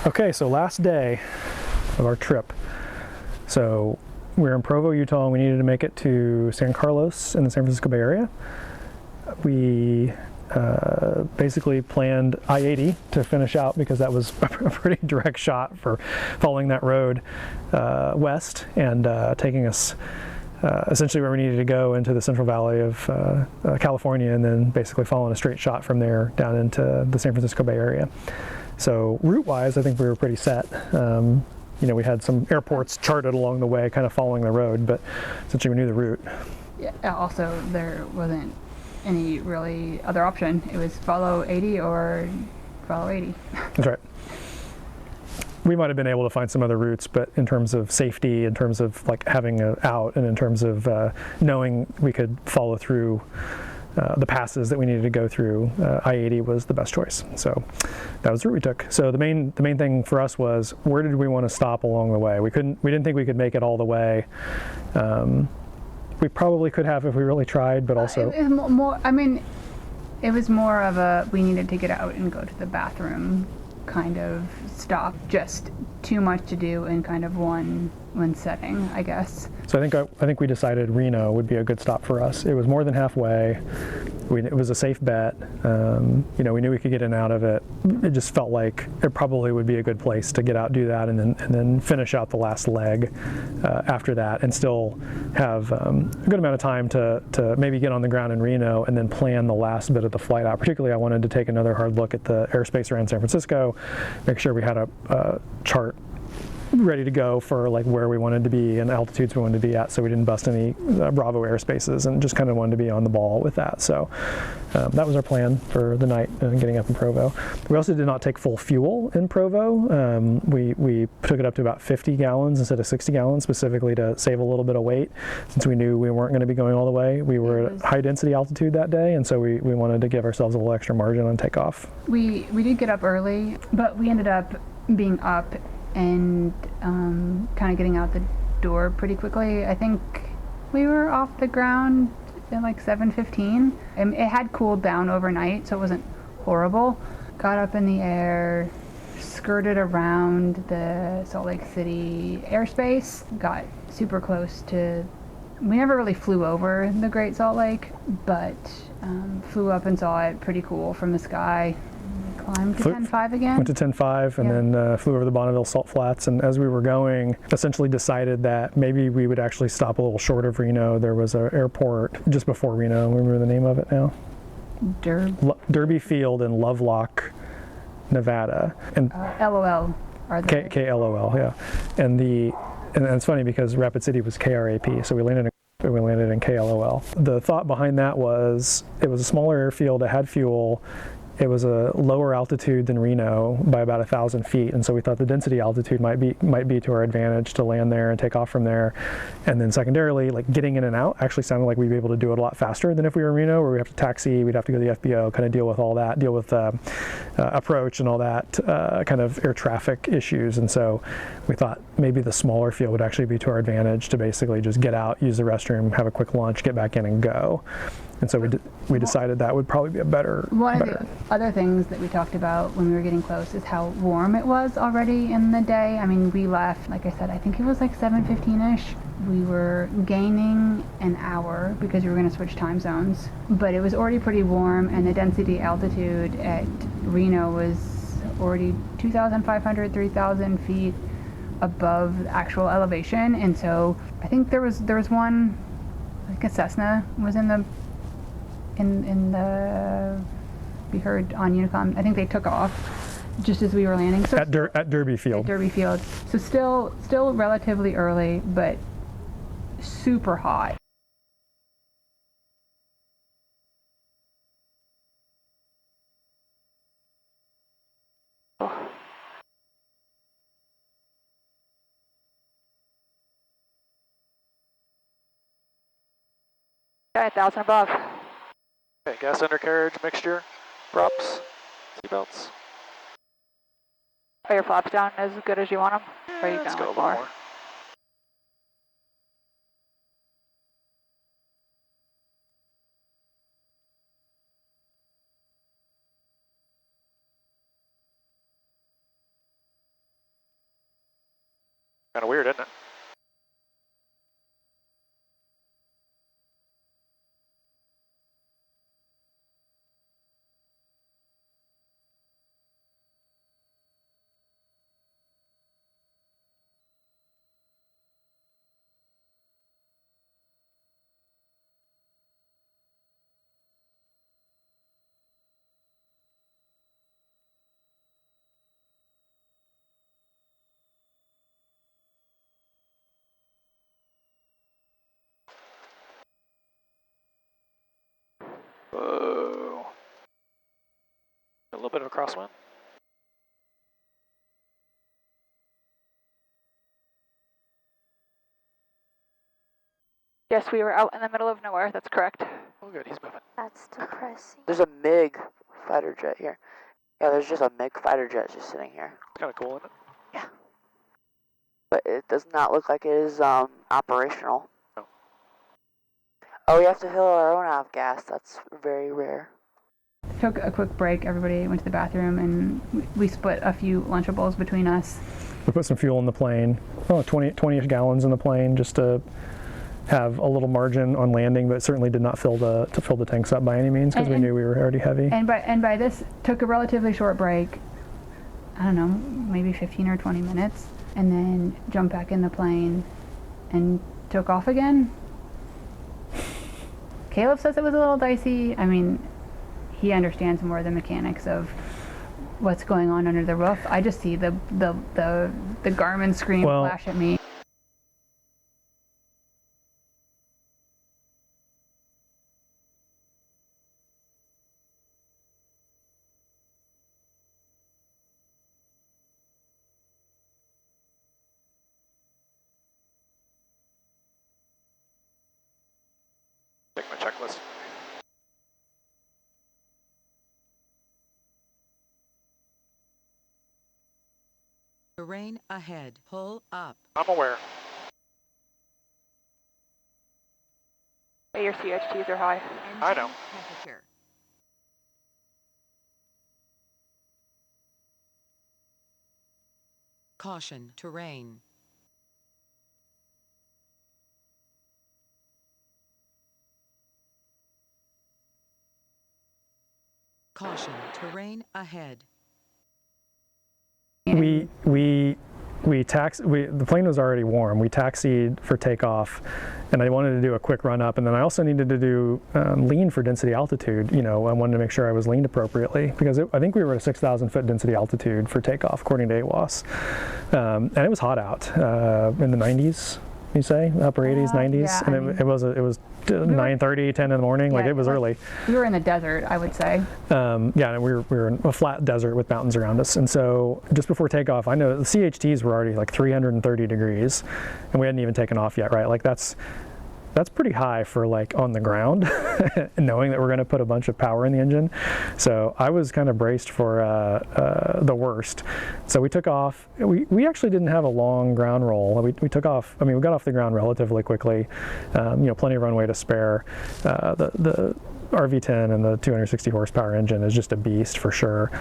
Okay, so last day of our trip. So we're in Provo, Utah, and we needed to make it to San Carlos in the San Francisco Bay Area. We basically planned I-80 to finish out because that was a pretty direct shot for following that road west and taking us essentially where we needed to go into the Central Valley of California, and then basically following a straight shot from there down into the San Francisco Bay Area. So route-wise, I think we were pretty set. You know, we had some airports charted along the way, kind of following the road, but essentially we knew the route. Yeah, also, there wasn't any really other option. It was follow 80 or follow 80. That's right. We might have been able to find some other routes, but in terms of safety, in terms of like having an out, and in terms of knowing we could follow through the passes that we needed to go through, I-80 was the best choice. So that was the route we took. So the main thing for us was, where did we want to stop along the way? We didn't think we could make it all the way. We probably could have if we really tried, but also it was more. I mean, it was more of a we needed to get out and go to the bathroom kind of stop. Just too much to do in kind of one setting, I guess. So I think we decided Reno would be a good stop for us. It was more than halfway. It was a safe bet. You know, we knew we could get in and out of it. It just felt like it probably would be a good place to get out, do that, and then finish out the last leg after that, and still have a good amount of time to maybe get on the ground in Reno and then plan the last bit of the flight out. Particularly, I wanted to take another hard look at the airspace around San Francisco, make sure we had a chart ready to go for like where we wanted to be and altitudes we wanted to be at, so we didn't bust any Bravo airspaces, and just kind of wanted to be on the ball with that. So that was our plan for the night getting up in Provo. We also did not take full fuel in Provo. We took it up to about 50 gallons instead of 60 gallons, specifically to save a little bit of weight, since we knew we weren't going to be going all the way. We were at high density altitude that day, and so we wanted to give ourselves a little extra margin on takeoff. We did get up early, but we ended up being up and kind of getting out the door pretty quickly. I think we were off the ground at like 7:15. It had cooled down overnight, so it wasn't horrible. Got up in the air, skirted around the Salt Lake City airspace, got super close to, we never really flew over the Great Salt Lake, but flew up and saw it pretty cool from the sky. Climbed to 10.5 again. Went to 10.5 and then flew over the Bonneville Salt Flats, and as we were going, essentially decided that maybe we would actually stop a little short of Reno. There was an airport just before Reno. Remember the name of it now? Derby Field in Lovelock, Nevada. And LOL. KLOL, yeah. And it's funny because Rapid City was KRAP, so we landed in KLOL. The thought behind that was, it was a smaller airfield, it had fuel. It was a lower altitude than Reno by about 1,000 feet, and so we thought the density altitude might be to our advantage to land there and take off from there. And then secondarily, like getting in and out actually sounded like we'd be able to do it a lot faster than if we were in Reno, where we have to taxi, we'd have to go to the FBO, kind of deal with all that, deal with approach and all that kind of air traffic issues. And so we thought maybe the smaller field would actually be to our advantage to basically just get out, use the restroom, have a quick lunch, get back in and go. And so we decided that would probably be a better. One of the other things that we talked about when we were getting close is how warm it was already in the day. I mean, we left, like I said, I think it was like 7:15-ish. We were gaining an hour because we were going to switch time zones, but it was already pretty warm, and the density altitude at Reno was already 2,500, 3,000 feet above actual elevation. And so I think there was one, like a Cessna was in the we heard on Unicom. I think they took off just as we were landing. So at Derby Field. At Derby Field. So still relatively early, but super hot. Okay, 1,000 above. Okay, gas undercarriage mixture, props, seatbelts. Are your flaps down as good as you want them? Or are you Let's going go a little more? more. Kind of weird, isn't it? Whoa. A little bit of a crosswind. Yes, we were out in the middle of nowhere. That's correct. Oh, good. He's moving. That's depressing. There's a MiG fighter jet here. Yeah, there's just a MiG fighter jet just sitting here. It's kind of cool, isn't it? Yeah. But it does not look like it is operational. No. Oh, we have to fill our own av gas. That's very rare. Took a quick break. Everybody went to the bathroom, and we split a few Lunchables between us. We put some fuel in the plane, 20-ish gallons in the plane, just to have a little margin on landing, but certainly did not fill the tanks up by any means, because we knew we were already heavy. And by this, took a relatively short break. I don't know, maybe 15 or 20 minutes, and then jumped back in the plane and took off again. Caleb says it was a little dicey. I mean, he understands more the mechanics of what's going on under the roof. I just see the Garmin screen flash at me. Check my checklist. Terrain ahead. Pull up. I'm aware. Your CHTs are high. I know. Temperature. Caution. Terrain. Caution. Terrain ahead. The plane was already warm. We taxied for takeoff, and I wanted to do a quick run up, and then I also needed to do lean for density altitude. You know, I wanted to make sure I was leaned appropriately, because I think we were at a 6,000 foot density altitude for takeoff, according to AWOS. And it was hot out, in the 90s, you say, upper 80s, 90s, yeah, and I mean, it was 9:30, 10 in the morning, like it was early. We were in the desert, I would say. Yeah, and we were in a flat desert with mountains around us, and so just before takeoff, I know the CHTs were already like 330 degrees, and we hadn't even taken off yet, right? Like that's pretty high for like on the ground, knowing that we're going to put a bunch of power in the engine. So I was kind of braced for the worst. So we took off. We actually didn't have a long ground roll. We took off. I mean, we got off the ground relatively quickly. You know, plenty of runway to spare. The RV-10 and the 260 horsepower engine is just a beast for sure.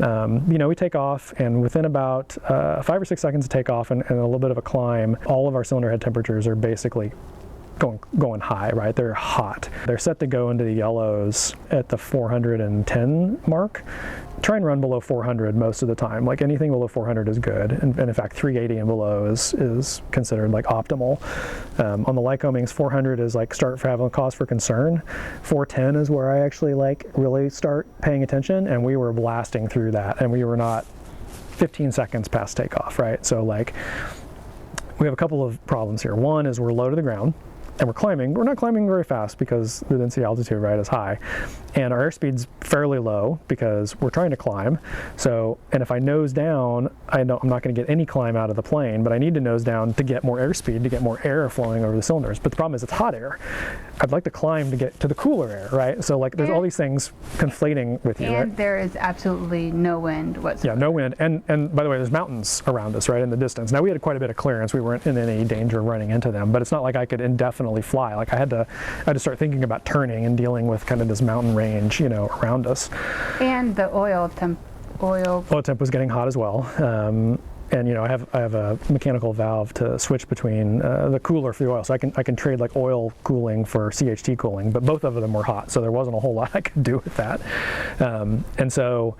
You know, we take off, and within about 5 or 6 seconds of takeoff and a little bit of a climb, all of our cylinder head temperatures are basically going high, right? They're hot. They're set to go into the yellows at the 410 mark. Try and run below 400 most of the time. Like anything below 400 is good, and in fact 380 and below is considered like optimal. On the Lycomings, 400 is like start for having a cause for concern. 410 is where I actually like really start paying attention, and we were blasting through that, and we were not 15 seconds past takeoff, right? So like we have a couple of problems here. One is we're low to the ground, and we're climbing. We're not climbing very fast because the density altitude, right, is high. And our airspeed's fairly low because we're trying to climb. So, and if I nose down, I'm not going to get any climb out of the plane, but I need to nose down to get more airspeed, to get more air flowing over the cylinders. But the problem is it's hot air. I'd like to climb to get to the cooler air, right? So like there's all these things conflating with you, right? And there is absolutely no wind whatsoever. Yeah, no wind. And by the way, there's mountains around us, right, in the distance. Now we had quite a bit of clearance. We weren't in any danger of running into them, but it's not like I could indefinitely fly. Like I had to start thinking about turning and dealing with kind of this mountain range, you know, around us. And the oil temp was Oil temp was getting hot as well. and I have a mechanical valve to switch between the cooler for the oil, so I can trade like oil cooling for CHT cooling, but both of them were hot, so there wasn't a whole lot I could do with that. And so,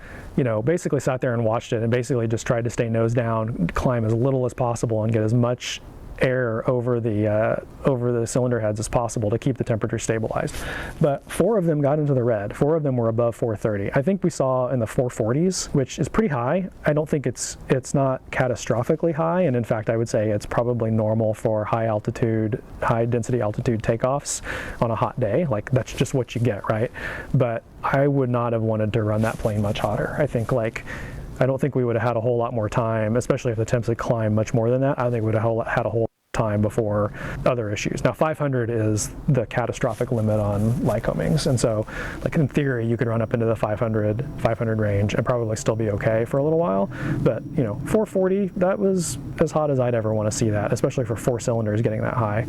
basically sat there and watched it, and basically just tried to stay nose down, climb as little as possible, and get as much air over the cylinder heads as possible to keep the temperature stabilized. But 4 of them got into the red. 4 of them were above 430. I think we saw in the 440s, which is pretty high. I don't think it's not catastrophically high, and in fact I would say it's probably normal for high density altitude takeoffs on a hot day. Like, that's just what you get, right? But I would not have wanted to run that plane much hotter. I don't think we would have had a whole lot more time, especially if the temps had climbed much more than that. I think we would have had a whole time before other issues. Now 500 is the catastrophic limit on Lycomings, and so like in theory you could run up into the 500 range and probably still be okay for a little while, but 440, that was as hot as I'd ever want to see that, especially for 4 cylinders getting that high.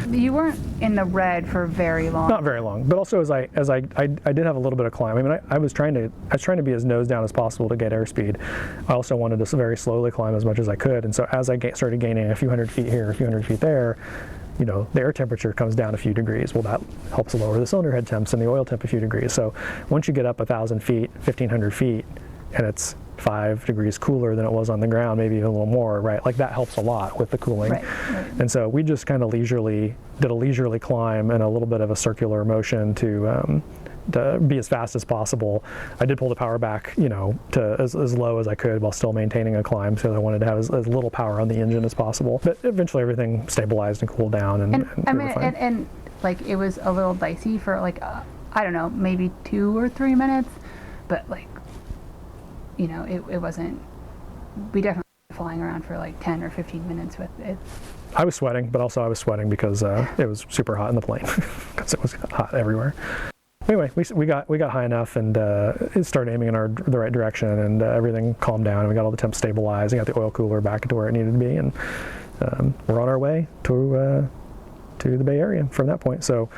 You weren't in the red for very long. Not very long, but also as I did have a little bit of climb. I mean, I was trying to be as nose down as possible to get airspeed. I also wanted to very slowly climb as much as I could, and so as I started gaining a few hundred feet here, a few hundred feet there, the air temperature comes down a few degrees. Well, that helps lower the cylinder head temps and the oil temp a few degrees. So once you get up 1,000 feet, 1,500 feet, and it's 5 degrees cooler than it was on the ground, maybe even a little more, right? Like, that helps a lot with the cooling. Right. And so we just kind of did a leisurely climb and a little bit of a circular motion to be as fast as possible. I did pull the power back, to as low as I could while still maintaining a climb, because I wanted to have as little power on the engine as possible. But eventually everything stabilized and cooled down, and like, it was a little dicey for like I don't know, maybe 2 or 3 minutes, but like, it wasn't. We definitely were flying around for like 10 or 15 minutes with it. I was sweating, but also I was sweating because it was super hot in the plane, because it was hot everywhere. Anyway, we got high enough, and it started aiming in the right direction, and everything calmed down, and we got all the temps stabilized, and got the oil cooler back to where it needed to be, and we're on our way to the Bay Area from that point. So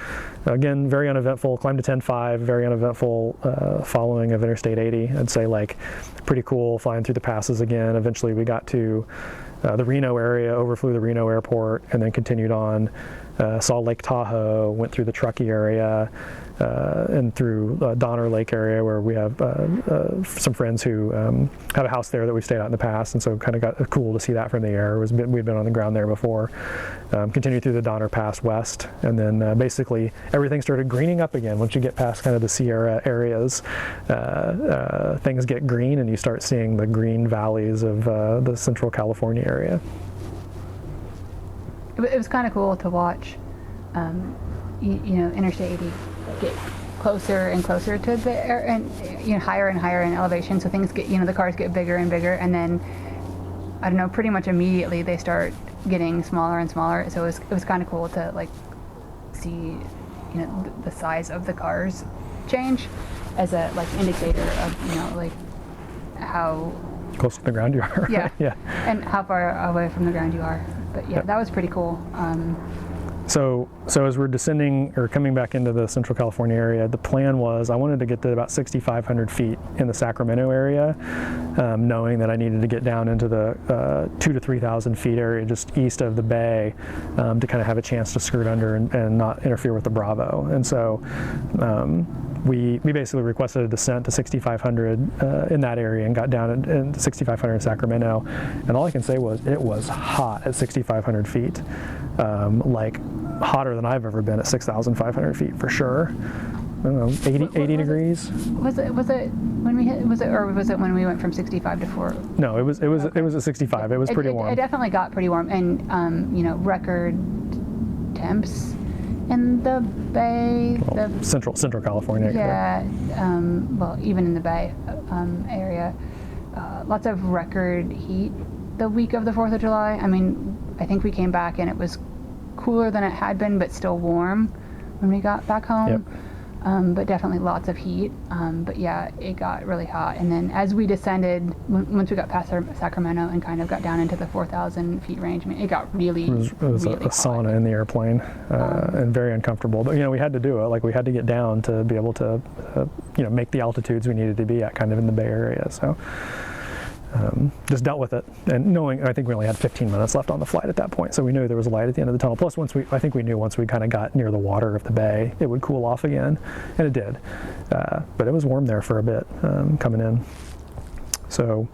again, very uneventful. Climbed to 10.5, very uneventful following of Interstate 80. I'd say, like, pretty cool flying through the passes again. Eventually we got to the Reno area, overflew the Reno airport, and then continued on, saw Lake Tahoe, went through the Truckee area, and through Donner Lake area, where we have some friends who have a house there that we've stayed at in the past, and so kind of got cool to see that from the air. We'd been on the ground there before. Continued through the Donner Pass west, and then basically everything started greening up again. Once you get past kind of the Sierra areas, things get green, and you start seeing the green valleys of the Central California area. It was kind of cool to watch, Interstate 80 get closer and closer to the air, and higher and higher in elevation. So things get, the cars get bigger and bigger, and then I don't know, pretty much immediately they start getting smaller and smaller. So it was kind of cool to like see, the size of the cars change as a like indicator of like how close to the ground you are. Yeah. Right? Yeah. And how far away from the ground you are. But yeah, that was pretty cool. So as we're descending or coming back into the Central California area, the plan was I wanted to get to about 6,500 feet in the Sacramento area, knowing that I needed to get down into the 2,000 to 3,000 feet area just east of the bay to kind of have a chance to skirt under and not interfere with the Bravo. And so we basically requested a descent to 6,500 in that area and got down in 6,500 in Sacramento. And all I can say was it was hot at 6,500 feet, like hotter than I've ever been at 6,500 feet for sure. I don't know, 80 degrees. Was it when we hit? Was it when we went from 65 to 4? No, it was at 65. It was pretty warm. It definitely got pretty warm, and record temps in the Bay. Well, Central California. Yeah. Well, even in the Bay area, lots of record heat the week of the 4th of July. I mean, I think we came back and it was cooler than it had been, but still warm when we got back home. Yep. But definitely lots of heat. But yeah, it got really hot. And then as we descended, once we got past Sacramento and kind of got down into the 4,000 feet range, I mean, it got really, it was really a sauna in the airplane, and very uncomfortable. But we had to do it. Like, we had to get down to be able to, make the altitudes we needed to be at, kind of in the Bay Area. So. just dealt with it, and knowing I think we only had 15 minutes left on the flight at that point, so we knew there was a light at the end of the tunnel. Plus, I think we knew once we kind of got near the water of the bay, it would cool off again, and it did. But it was warm there for a bit coming in. So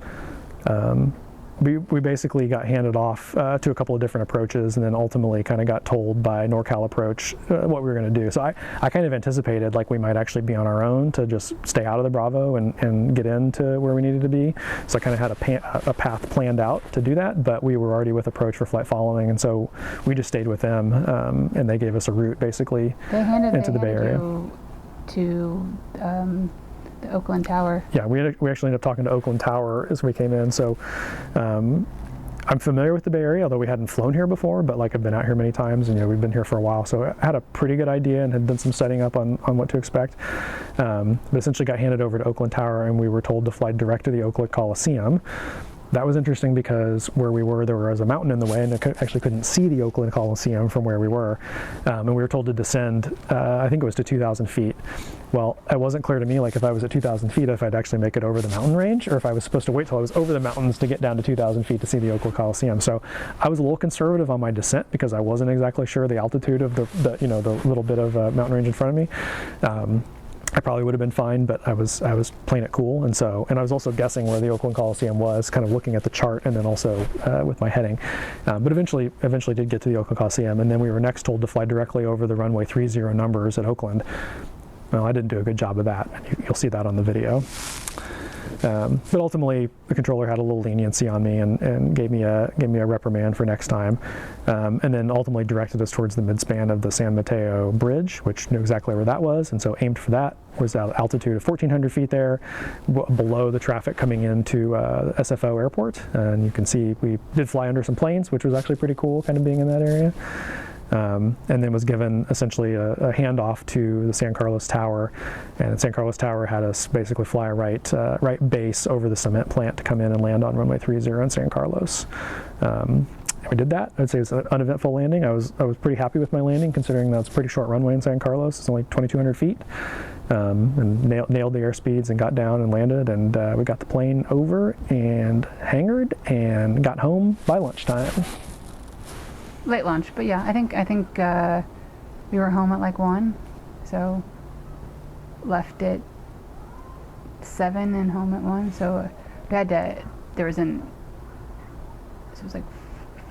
we basically got handed off to a couple of different approaches, and then ultimately kind of got told by NorCal Approach what we were going to do. So I kind of anticipated like we might actually be on our own to just stay out of the Bravo and get into where we needed to be. So I kind of had a path planned out to do that, but we were already with Approach for flight following, and so we just stayed with them, and they gave us a route basically into the Bay Area. To the Oakland Tower. Yeah, we actually ended up talking to Oakland Tower as we came in. So I'm familiar with the Bay Area, although we hadn't flown here before, but like I've been out here many times, and we've been here for a while, so I had a pretty good idea and had done some setting up on what to expect. But essentially got handed over to Oakland Tower, and we were told to fly direct to the Oakland Coliseum. That was interesting because where we were, there was a mountain in the way, and I actually couldn't see the Oakland Coliseum from where we were. And we were told to descend, I think it was to 2,000 feet. Well, it wasn't clear to me, like if I was at 2,000 feet, if I'd actually make it over the mountain range, or if I was supposed to wait till I was over the mountains to get down to 2,000 feet to see the Oakland Coliseum. So I was a little conservative on my descent because I wasn't exactly sure the altitude of the little bit of mountain range in front of me. I probably would have been fine, but I was playing it cool, and I was also guessing where the Oakland Coliseum was, kind of looking at the chart, and then also with my heading. But eventually did get to the Oakland Coliseum, and then we were next told to fly directly over the runway 30 numbers at Oakland. Well, I didn't do a good job of that. You'll see that on the video. But ultimately, the controller had a little leniency on me and gave me a reprimand for next time, and then ultimately directed us towards the midspan of the San Mateo Bridge, which knew exactly where that was, and so aimed for that. Was at altitude of 1,400 feet there, below the traffic coming into SFO Airport, and you can see we did fly under some planes, which was actually pretty cool, kind of being in that area. And then was given essentially a handoff to the San Carlos Tower, and San Carlos Tower had us basically fly a right base over the cement plant to come in and land on runway 30 in San Carlos. We did that. I'd say it was an uneventful landing. I was pretty happy with my landing, considering that's a pretty short runway in San Carlos. It's only 2,200 feet, and nailed the airspeeds and got down and landed, and we got the plane over and hangared and got home by lunchtime. Late lunch, but yeah, I think we were home at like 1, so left at 7 and home at 1. So we had to. So it was like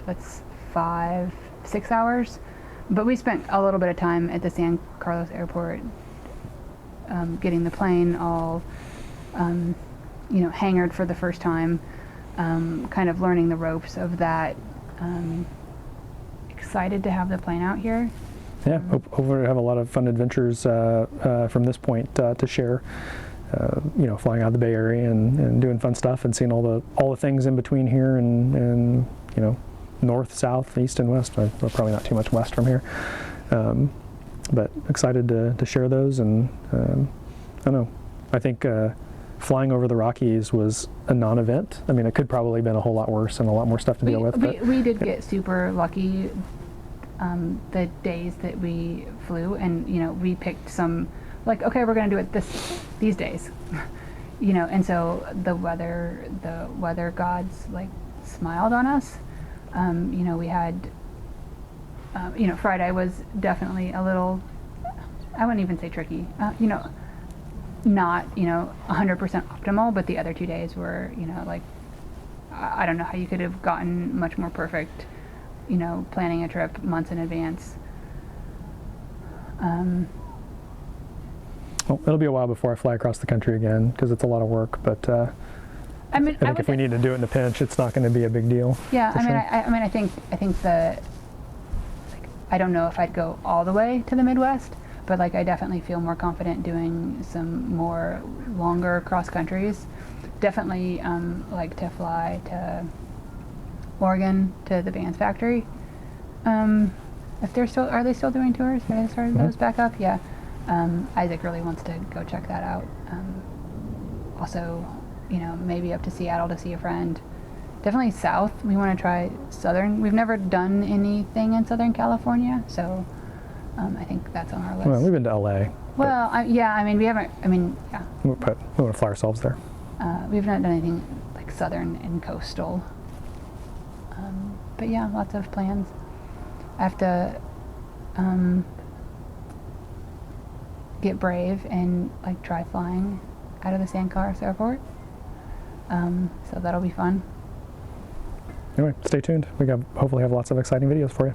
that's 5-6 hours, but we spent a little bit of time at the San Carlos Airport, getting the plane all, hangared for the first time, kind of learning the ropes of that. Excited to have the plane out here. Yeah, hopefully have a lot of fun adventures from this point to share. Flying out of the Bay Area and doing fun stuff and seeing all the things in between here and north, south, east, and west. Well, probably not too much west from here, but excited to share those. And I don't know. I think flying over the Rockies was a non-event. I mean, it could probably have been a whole lot worse and a lot more stuff to deal with. We did get super lucky the days that we flew, and we picked some, like, okay, we're going to do it these days, and so the weather gods like smiled on us. We had Friday was definitely a little, I wouldn't even say tricky, not 100% optimal, but the other 2 days were like, I don't know how you could have gotten much more perfect, planning a trip months in advance. Well, it'll be a while before I fly across the country again because it's a lot of work, but I think if we need to do it in a pinch, it's not going to be a big deal. Yeah, I think I don't know if I'd go all the way to the Midwest, but like I definitely feel more confident doing some more longer cross countries. Definitely like to fly to Oregon to the Vans factory. If are they still doing tours? Have they started those back up? Yeah. Isaac really wants to go check that out. Also, maybe up to Seattle to see a friend. Definitely south. We want to try southern. We've never done anything in Southern California, so I think that's on our list. Well, we've been to LA. Well, we haven't. Yeah. We want to fly ourselves there. We've not done anything like southern and coastal. But yeah, lots of plans. I have to get brave and like try flying out of the San Carlos airport. So that'll be fun. Anyway, stay tuned. We hopefully have lots of exciting videos for you.